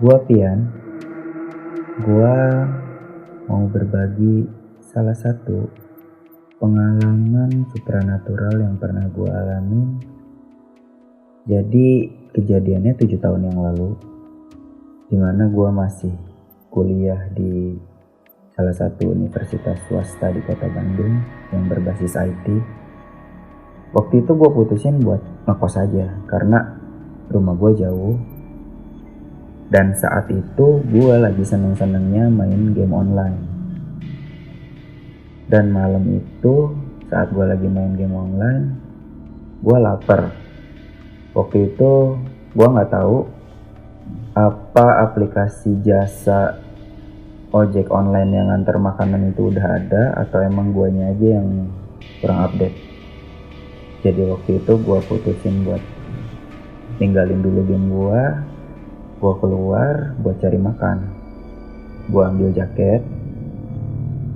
Gua Pian, gua mau berbagi salah satu pengalaman supranatural yang pernah gua alamin. Jadi kejadiannya 7 tahun yang lalu, dimana gua masih kuliah di salah satu universitas swasta di kota Bandung yang berbasis IT. Waktu itu gua putusin buat ngekos aja karena rumah gua jauh. Dan saat itu gue lagi seneng-senengnya main game online. Dan malam itu saat gue lagi main game online, gue lapar. Waktu itu gue nggak tahu apa aplikasi jasa ojek online yang antar makanan itu udah ada atau emang guanya aja yang kurang update. Jadi waktu itu gue putusin buat tinggalin dulu game gue keluar buat cari makan. Gue ambil jaket,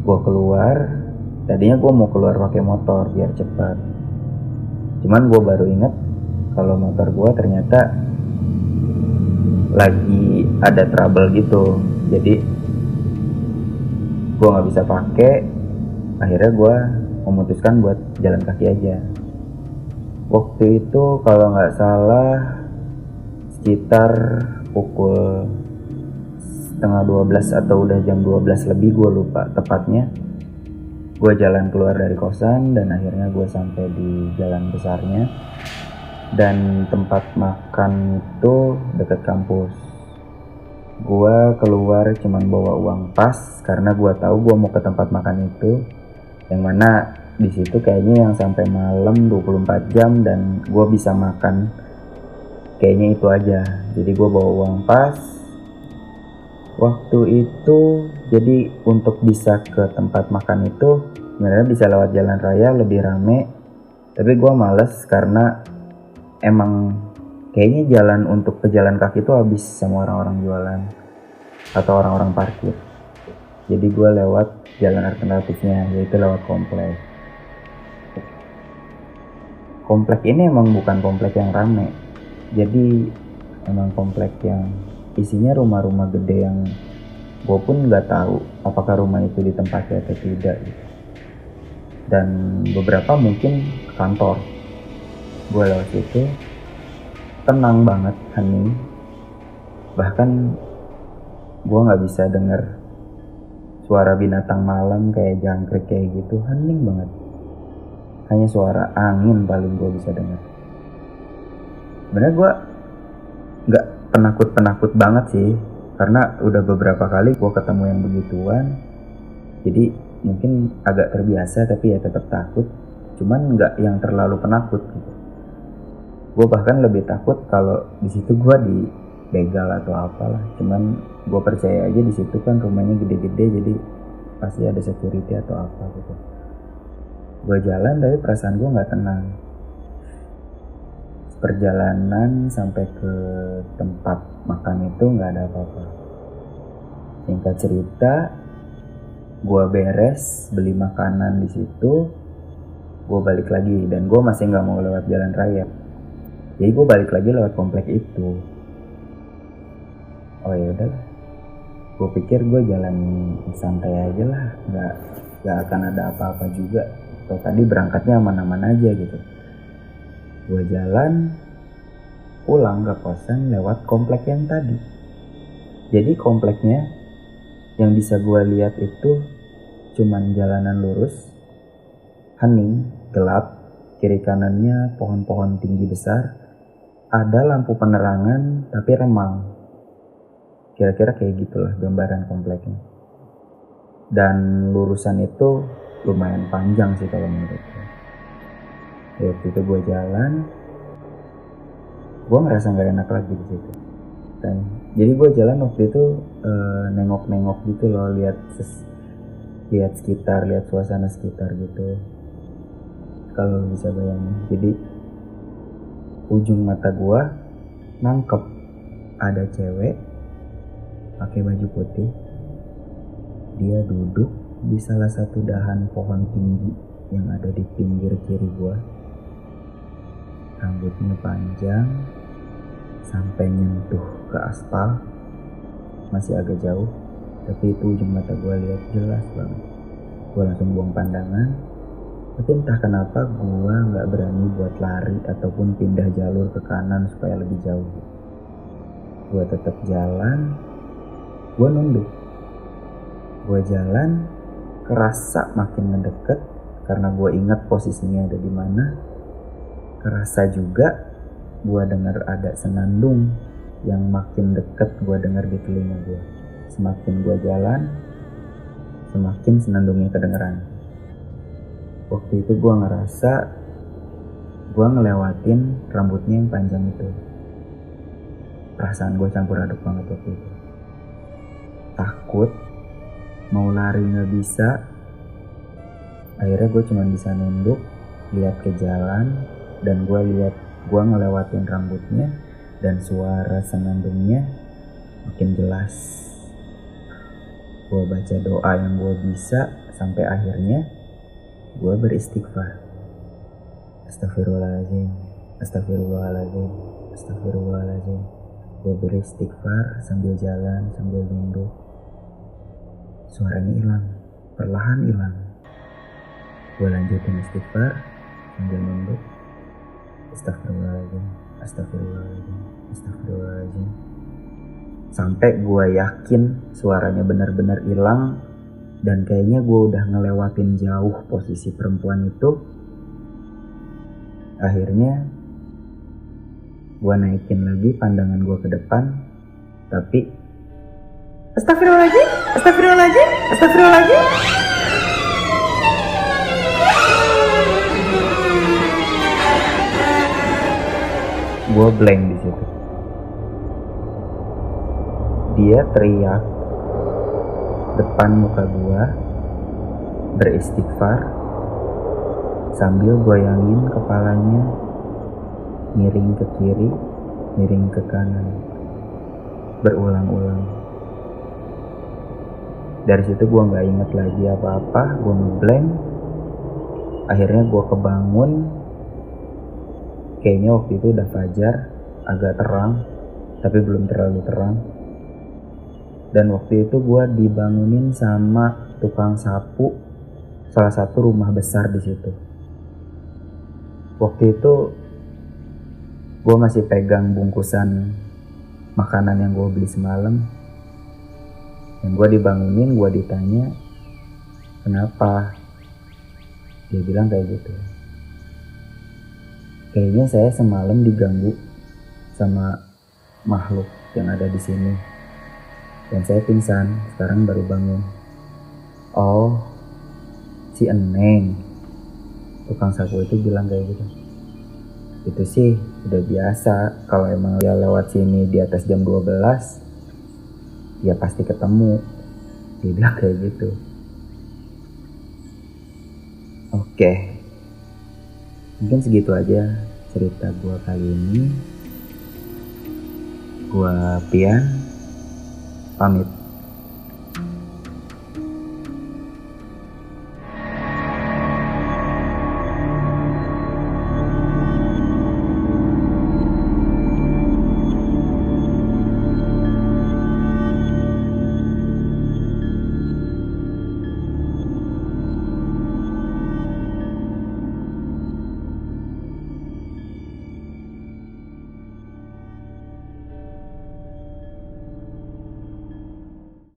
gue keluar. Tadinya gue mau keluar pakai motor biar cepat. Cuman gue baru inget kalau motor gue ternyata lagi ada trouble gitu. Jadi gue nggak bisa pakai. Akhirnya gue memutuskan buat jalan kaki aja. Waktu itu kalau nggak salah sekitar pukul 11:30 atau udah jam 12 lebih, gue lupa tepatnya. Gue jalan keluar dari kosan dan akhirnya gue sampai di jalan besarnya. Dan tempat makan itu dekat kampus. Gue keluar cuman bawa uang pas karena gue tahu gue mau ke tempat makan itu, yang mana di situ kayaknya yang sampai malam 24 jam dan gue bisa makan kayaknya itu aja. Jadi gue bawa uang pas. Waktu itu jadi untuk bisa ke tempat makan itu sebenarnya bisa lewat jalan raya, lebih rame. Tapi gue males karena emang kayaknya jalan untuk pejalan kaki itu habis sama orang-orang jualan atau orang-orang parkir. Jadi gue lewat jalan alternatifnya, yaitu lewat komplek. Komplek ini emang bukan komplek yang rame. Jadi emang komplek yang isinya rumah-rumah gede yang gue pun nggak tahu apakah rumah itu ditempati atau tidak gitu. Dan beberapa mungkin kantor. Gue lewat situ tenang banget, hening. Bahkan gue nggak bisa denger suara binatang malam kayak jangkrik kayak gitu, hening banget. Hanya suara angin paling gue bisa denger. Sebenarnya gue nggak penakut banget sih, karena udah beberapa kali gue ketemu yang begituan. Jadi mungkin agak terbiasa, tapi ya tetap takut. Cuman nggak yang terlalu penakut gitu. Gue bahkan lebih takut kalau di situ gue dibegal atau apalah. Cuman gue percaya aja di situ kan rumahnya gede-gede, jadi pasti ada security atau apa gitu. Gue jalan tapi perasaan gue nggak tenang. Perjalanan sampai ke tempat makan itu nggak ada apa-apa. Singkat cerita, gue beres beli makanan di situ, gue balik lagi dan gue masih nggak mau lewat jalan raya. Jadi gue balik lagi lewat komplek itu. Oh ya udahlah, gue pikir gue jalan santai aja lah, nggak akan ada apa-apa juga. Atau tadi berangkatnya aman-aman aja gitu. Gue jalan pulang ke kosan lewat komplek yang tadi. Jadi kompleknya yang bisa gue lihat itu cuman jalanan lurus, hening, gelap, kiri kanannya pohon-pohon tinggi besar, ada lampu penerangan tapi remang. Kira-kira kayak gitulah gambaran kompleknya. Dan lurusan itu lumayan panjang sih kalau menurut gue. Waktu itu gue jalan, gue ngerasa nggak enak lagi di situ. Dan jadi gue jalan waktu itu nengok-nengok gitu loh, lihat sekitar, lihat suasana sekitar gitu. Kalau bisa bayangin, jadi ujung mata gue nangkep ada cewek pakai baju putih. Dia duduk di salah satu dahan pohon tinggi yang ada di pinggir kiri gue. Rambutnya panjang sampai nyentuh ke aspal. masih agak jauh, tapi itu ujung mata gue lihat jelas banget. Gue langsung buang pandangan, tapi entah kenapa gue gak berani buat lari ataupun pindah jalur ke kanan supaya lebih jauh. Gue tetap jalan, gue nunduk. Gue jalan, kerasa makin ngedeket karena gue ingat posisinya ada di mana. Kerasa juga gue dengar ada senandung yang makin deket gue dengar di telinga gue. Semakin gue jalan, semakin senandungnya kedengeran. Waktu itu gue ngerasa gue ngelewatin rambutnya yang panjang itu. Perasaan gue campur aduk banget waktu itu. Takut, mau lari gak bisa. Akhirnya gue cuma bisa nunduk, lihat ke jalan, dan gue lihat gue ngelewatin rambutnya dan suara senandungnya makin jelas. Gue baca doa yang gue bisa sampai akhirnya gue beristighfar. Astagfirullahaladzim, astagfirullahaladzim, astagfirullahaladzim. Gue beristighfar sambil jalan, sambil nunduk. Suaranya hilang, perlahan hilang. Gue lanjutin istighfar sambil nunduk. Astagfirullahaladzim, astagfirullahaladzim, astagfirullahaladzim. Sampai gue yakin suaranya benar-benar hilang. Dan kayaknya gue udah ngelewatin jauh posisi perempuan itu. Akhirnya gue naikin lagi pandangan gue ke depan. Tapi astagfirullahaladzim, astagfirullahaladzim, astagfirullahaladzim. Gue blank di situ. Dia teriak depan muka gue, beristighfar sambil goyangin kepalanya, miring ke kiri, miring ke kanan, berulang-ulang. Dari situ gue nggak inget lagi apa-apa, gue ngeblank. Akhirnya gue kebangun. Kayaknya waktu itu udah fajar, agak terang, tapi belum terlalu terang. Dan waktu itu gue dibangunin sama tukang sapu, salah satu rumah besar di situ. Waktu itu gue masih pegang bungkusan makanan yang gue beli semalam. Dan gue dibangunin, gue ditanya, kenapa? Dia bilang kayak gitu. Kayaknya saya semalam diganggu sama makhluk yang ada di sini. Dan saya pingsan, sekarang baru bangun. Oh, si Eneng, tukang sapu itu bilang kayak gitu. Itu sih udah biasa, kalau emang dia lewat sini di atas jam 12, ya pasti ketemu. Dia bilang kayak gitu. Oke, mungkin segitu aja cerita gue kali ini. Gue Pian, pamit.